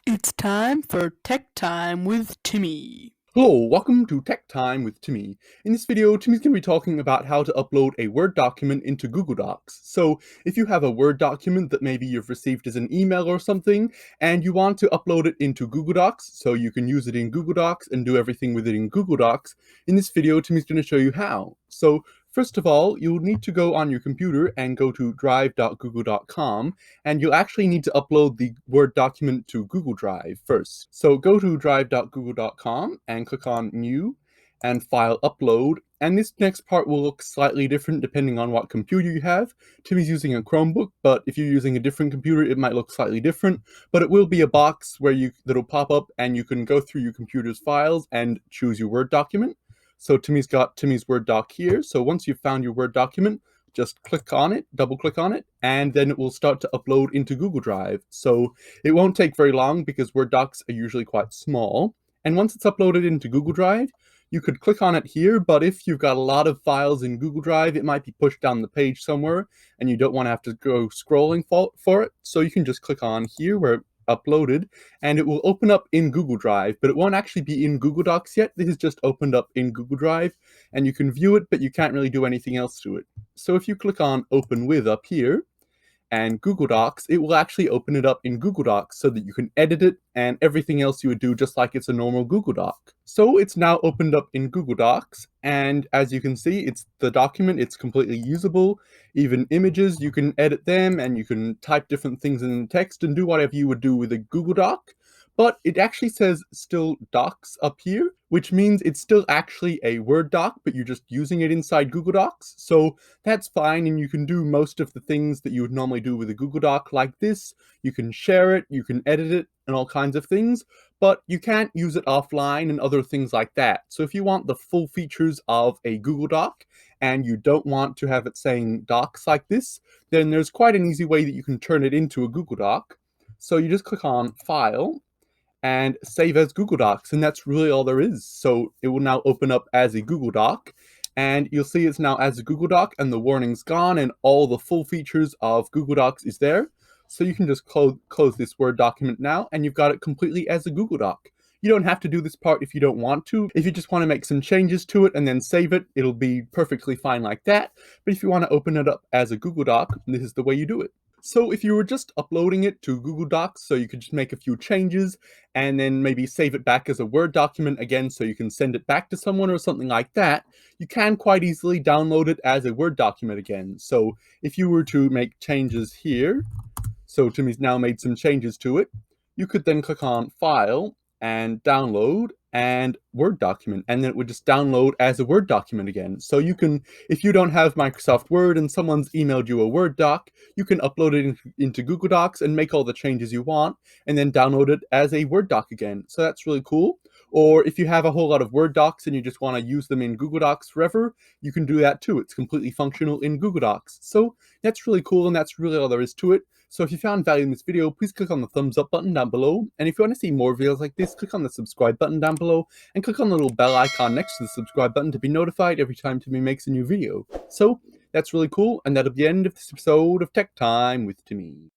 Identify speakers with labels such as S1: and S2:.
S1: It's time for Tech Time with Timmy.
S2: Hello, welcome to Tech Time with Timmy. In this video, Timmy's going to be talking about how to upload a Word document into Google Docs. So, if you have a Word document that maybe you've received as an email or something, and you want to upload it into Google Docs, so you can use it in Google Docs and do everything with it in Google Docs, in this video, Timmy's going to show you how. So, first of all, you'll need to go on your computer and go to drive.google.com, and you'll actually need to upload the Word document to Google Drive first. So go to drive.google.com and click on New and File Upload. And this next part will look slightly different depending on what computer you have. Timmy's using a Chromebook, but if you're using a different computer, it might look slightly different. But it will be a box where that'll pop up and you can go through your computer's files and choose your Word document. So Timmy's got Timmy's Word doc here. So once you've found your Word document, just click on it, double click on it, and then it will start to upload into Google Drive. So it won't take very long because Word docs are usually quite small. And once it's uploaded into Google Drive, you could click on it here, but if you've got a lot of files in Google Drive, it might be pushed down the page somewhere, and you don't want to have to go scrolling for it. So you can just click on here where uploaded, and it will open up in Google Drive, but it won't actually be in Google Docs yet. This is just opened up in Google Drive, and you can view it, but you can't really do anything else to it. So if you click on Open With up here, and Google Docs, it will actually open it up in Google Docs so that you can edit it and everything else you would do just like it's a normal Google Doc. So it's now opened up in Google Docs, and as you can see, it's the document, it's completely usable. Even images, you can edit them and you can type different things in the text and do whatever you would do with a Google Doc. But it actually says still Docs up here, which means it's still actually a Word doc, but you're just using it inside Google Docs. So that's fine, and you can do most of the things that you would normally do with a Google Doc like this. You can share it, you can edit it, and all kinds of things, but you can't use it offline and other things like that. So if you want the full features of a Google Doc, and you don't want to have it saying Docs like this, then there's quite an easy way that you can turn it into a Google Doc. So you just click on File, and save as Google Docs, and that's really all there is. So it will now open up as a Google Doc, and you'll see it's now as a Google Doc, and the warning's gone, and all the full features of Google Docs is there. So you can just close this Word document now, and you've got it completely as a Google Doc. You don't have to do this part if you don't want to. If you just want to make some changes to it and then save it, it'll be perfectly fine like that. But if you want to open it up as a Google Doc, this is the way you do it. So if you were just uploading it to Google Docs, so you could just make a few changes and then maybe save it back as a Word document again so you can send it back to someone or something like that, you can quite easily download it as a Word document again. So if you were to make changes here, so Timmy's now made some changes to it, you could then click on File and Download and Word document, and then it would just download as a Word document again. So you can, if you don't have Microsoft Word and someone's emailed you a Word doc, you can upload it into Google Docs and make all the changes you want, and then download it as a Word doc again. So that's really cool. Or if you have a whole lot of Word docs and you just want to use them in Google Docs forever, you can do that too. It's completely functional in Google Docs. So that's really cool, and that's really all there is to it. So if you found value in this video, please click on the thumbs up button down below. And if you want to see more videos like this, click on the subscribe button down below and click on the little bell icon next to the subscribe button to be notified every time Timmy makes a new video. So that's really cool, and that'll be the end of this episode of Tech Time with Timmy.